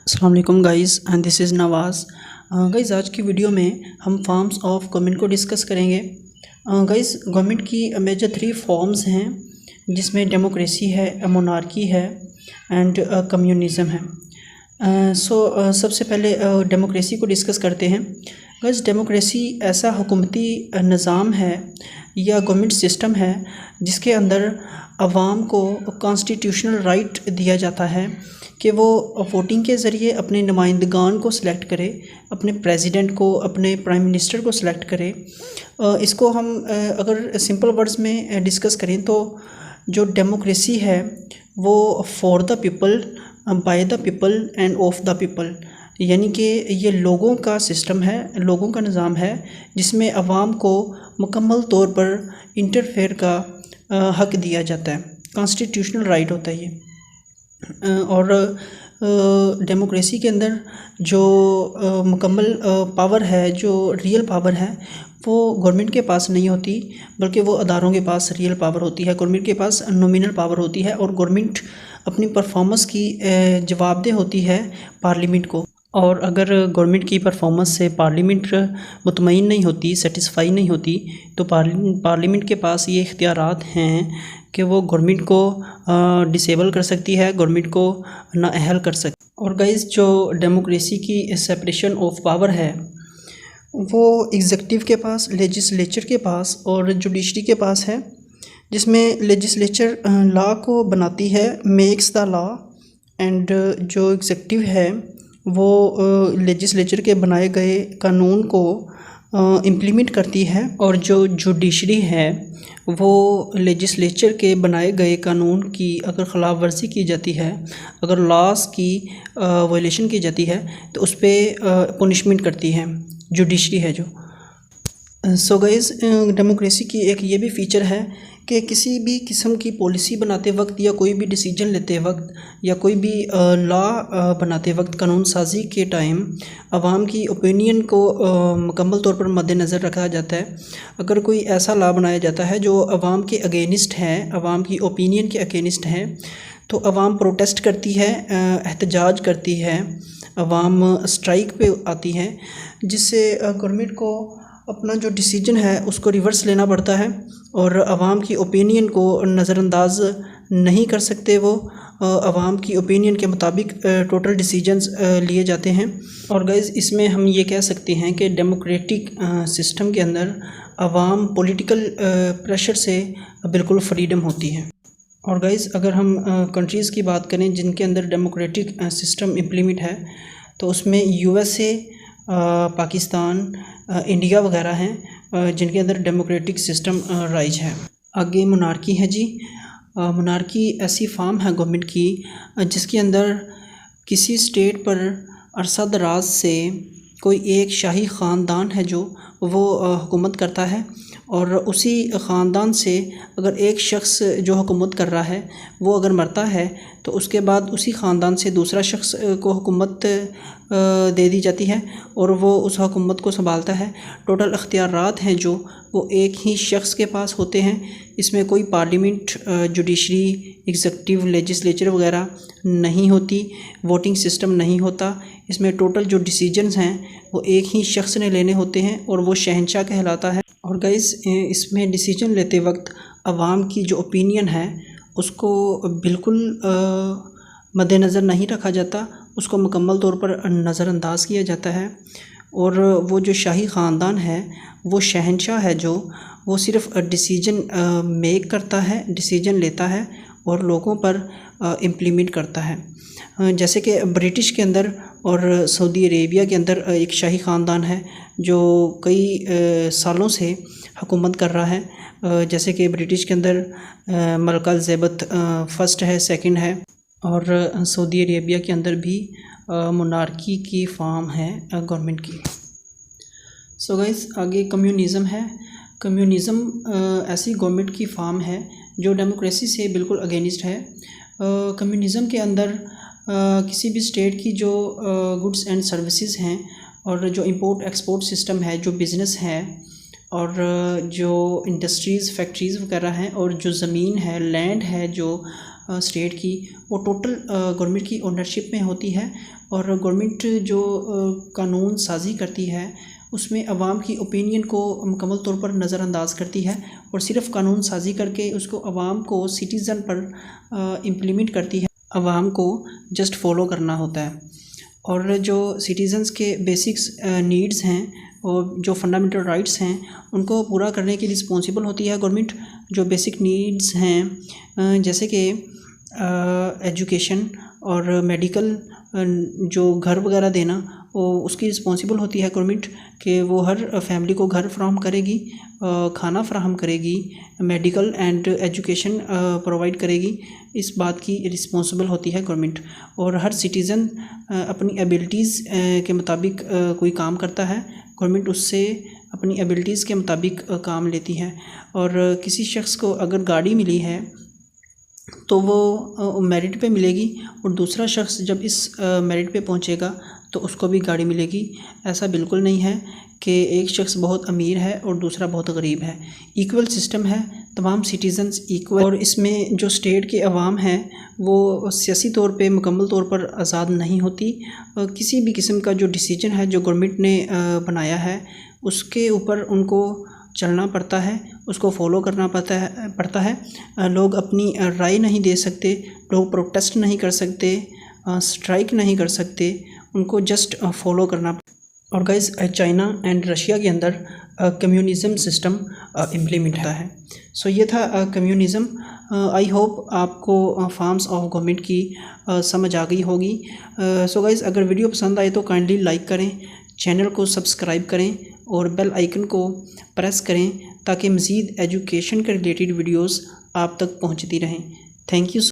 अस्सलाम वालेकुम guys and this is Nawaz. Guys आज की वीडियो में हम फॉर्म्स ऑफ गवर्नमेंट को डिस्कस करेंगे। गाइस गवर्नमेंट की मेजर 3 फॉर्म्स हैं जिसमें डेमोक्रेसी है, मोनार्की है एंड कम्युनिज़म है। सबसे पहले डेमोक्रेसी को डिस्कस करते हैं। गाइस डेमोक्रेसी ऐसा हुकूमती निज़ाम है या गवर्नमेंट सिस्टम है जिसके अंदर अवाम को कॉन्स्टिट्यूशनल राइट दिया जाता है कि वो वोटिंग के ज़रिए अपने नुमाइंदगान को सिलेक्ट करे, अपने प्रेसिडेंट को, अपने प्राइम मिनिस्टर को सिलेक्ट करे। इसको हम अगर सिंपल वर्ड्स में डिस्कस करें तो जो डेमोक्रेसी है वो for the people, by the people end of the people, यानी कि ये लोगों का सिस्टम है, लोगों का निज़ाम है जिसमें अवाम को मुकम्मल तौर पर इंटरफेयर का हक दिया जाता है। कॉन्स्टिट्यूशनल राइट होता है ये। और डेमोक्रेसी के अंदर जो मुकम्मल पावर है, जो रियल पावर है, वो गवर्नमेंट के पास नहीं होती बल्कि वो अदारों के पास रियल पावर होती है। गवर्नमेंट के पास नॉमिनल पावर होती है और गवर्नमेंट अपनी परफॉर्मेंस की जवाबदेह होती है पार्लियामेंट को। और अगर गवर्नमेंट की परफॉर्मेंस से पार्लियामेंट मुतमईन नहीं होती, सेटिस्फाई नहीं होती, तो पार्लियामेंट के पास ये इख्तियारात हैं कि वो गवर्नमेंट को डिसेबल कर सकती है, गवर्नमेंट को नाअहल कर सकती है। और गाइस जो डेमोक्रेसी की सेपरेशन ऑफ पावर है वो एग्जीक्यूटिव के पास, लेजिस्लेचर के पास और जुडिशरी के पास है, जिसमें लेजिस्लेचर लॉ को बनाती है, मेक्स द लॉ, एंड जो एग्जीक्यूटिव है वो लेजिस्लेचर के बनाए गए कानून को इम्प्लीमेंट करती है, और जो जुडिशरी है वो लेजिस्लेचर के बनाए गए कानून की अगर ख़िलाफ़ वर्जी की जाती है, अगर लॉस की वायलेशन की जाती है तो उस पर पनिशमेंट करती है जुडिशरी है जो। सो गाइस डेमोक्रेसी की एक ये भी फ़ीचर है कि किसी भी किस्म की पॉलिसी बनाते वक्त या कोई भी डिसीजन लेते वक्त या कोई भी लॉ बनाते वक्त, कानून साजी के टाइम आवाम की ओपिनियन को मुकम्मल तौर पर मद्देनज़र रखा जाता है। अगर कोई ऐसा लॉ बनाया जाता है जो आवाम के अगेंस्ट है, आवाम की ओपिनियन के अगेंस्ट है, तो आवाम प्रोटेस्ट करती है, एहतजाज करती है, आवाम स्ट्राइक पे आती है, जिससे गवर्नमेंट को अपना जो डिसीजन है उसको रिवर्स लेना पड़ता है और आवाम की ओपिनियन को नज़रअंदाज नहीं कर सकते। वो आवाम की ओपिनियन के मुताबिक टोटल डिसीजंस लिए जाते हैं। और गाइस इसमें हम ये कह सकते हैं कि डेमोक्रेटिक सिस्टम के अंदर आवाम पॉलिटिकल प्रेशर से बिल्कुल फ्रीडम होती है। और गाइस अगर हम कंट्रीज़ की बात करें जिनके अंदर डेमोक्रेटिक सिस्टम इम्प्लीमेंट है तो उसमें USA, पाकिस्तान, इंडिया वगैरह हैं जिनके अंदर डेमोक्रेटिक सिस्टम राइज है। आगे मोनार्की है जी। मोनार्की ऐसी फॉर्म है गवर्नमेंट की जिसके अंदर किसी स्टेट पर अरसा दराज से कोई एक शाही ख़ानदान है जो वो हुकूमत करता है, और उसी ख़ानदान से अगर एक शख्स जो हुकूमत कर रहा है वो अगर मरता है तो उसके बाद उसी ख़ानदान से दूसरा शख्स को हुकूमत दे दी जाती है और वो उस हुकूमत को संभालता है। टोटल इख्तियारात हैं जो वो एक ही शख्स के पास होते हैं। इसमें कोई पार्लियामेंट, जुडिशरी, एग्जीक्यूटिव, लेजिस्लेचर वगैरह नहीं होती, वोटिंग सिस्टम नहीं होता। इसमें टोटल जो डिसीजंस हैं वो एक ही शख्स ने लेने होते हैं और वो शहंशाह कहलाता है। और गाइस इसमें डिसीजन लेते वक्त आवाम की जो ओपिनियन है उसको बिल्कुल मद्देनज़र नहीं रखा जाता, उसको मुकम्मल तौर पर नज़रअंदाज किया जाता है। और वो जो शाही ख़ानदान है, वो शहंशाह है जो वो सिर्फ़ डिसीजन मेक करता है, डिसीजन लेता है और लोगों पर इम्प्लीमेंट करता है। जैसे कि ब्रिटिश के अंदर और सऊदी अरेबिया के अंदर एक शाही ख़ानदान है जो कई सालों से हुकूमत कर रहा है। जैसे कि ब्रिटिश के अंदर मलका एलिज़ाबेथ फ़र्स्ट है, सेकंड है, और सऊदी अरेबिया के अंदर भी मोनार्की की फॉर्म है गवर्नमेंट की। सो गाइस आगे कम्युनिज़म है। कम्युनिज़म ऐसी गवर्नमेंट की फॉर्म है जो डेमोक्रेसी से बिल्कुल अगेंस्ट है। कम्युनिज़म के अंदर किसी भी स्टेट की जो गुड्स एंड सर्विसेज हैं और जो इंपोर्ट एक्सपोर्ट सिस्टम है, जो बिज़नेस है और जो इंडस्ट्रीज़, फैक्ट्रीज़ वगैरह हैं, और जो ज़मीन है, लैंड है, जो स्टेट की, वो टोटल गवर्नमेंट की ओनरशिप में होती है। और गवर्नमेंट जो कानून साजी करती है उसमें अवाम की ओपिनियन को मुकम्मल तौर पर नज़रअंदाज करती है और सिर्फ कानून साजी करके उसको अवाम को सिटीज़न पर इम्प्लीमेंट करती है। अवाम को जस्ट फॉलो करना होता है। और जो सिटीज़न्स के बेसिक्स नीड्स हैं और जो फंडामेंटल राइट्स हैं उनको पूरा करने की रिस्पॉन्सिबल होती है गवर्नमेंट। जो बेसिक नीड्स हैं जैसे कि एजुकेशन और मेडिकल, जो घर वगैरह देना, वो उसकी रिस्पॉन्सिबल होती है गवर्नमेंट कि वो हर फैमिली को घर फ्राहम करेगी, खाना फ्राहम करेगी, मेडिकल एंड एजुकेशन प्रोवाइड करेगी। इस बात की रिस्पॉन्सिबल होती है गवर्नमेंट। और हर सिटीज़न अपनी एबिलिटीज़ के मुताबिक कोई काम करता है, गवर्नमेंट उससे अपनी एबिलिटीज़ के मुताबिक काम लेती है। और किसी शख्स को अगर गाड़ी मिली है तो वो मेरिट पे मिलेगी और दूसरा शख्स जब इस मेरिट पे पहुंचेगा तो उसको भी गाड़ी मिलेगी। ऐसा बिल्कुल नहीं है कि एक शख्स बहुत अमीर है और दूसरा बहुत गरीब है। इक्वल सिस्टम है, तमाम सिटीज़न्स इक्वल। और इसमें जो स्टेट के अवाम हैं वो सियासी तौर पे मुकम्मल तौर पर आज़ाद नहीं होती। किसी भी किस्म का जो डिसीजन है जो गवर्नमेंट ने बनाया है उसके ऊपर उनको चलना पड़ता है, उसको फॉलो करना पड़ता है। लोग अपनी राय नहीं दे सकते, लोग प्रोटेस्ट नहीं कर सकते, स्ट्राइक नहीं कर सकते, उनको जस्ट फॉलो करना। और गाइस चाइना एंड रशिया के अंदर कम्युनिज़म सिस्टम इम्प्लीमेंट होता है। सो ये था कम्युनिज़म। आई होप आपको फॉर्म्स ऑफ गवर्नमेंट की समझ आ गई होगी। सो गाइस अगर वीडियो पसंद आए तो काइंडली लाइक करें, चैनल को सब्सक्राइब करें और बेल आइकन को प्रेस करें ताकि मज़ीद एजुकेशन के रिलेटेड वीडियोस आप तक पहुंचती रहें। Thank you.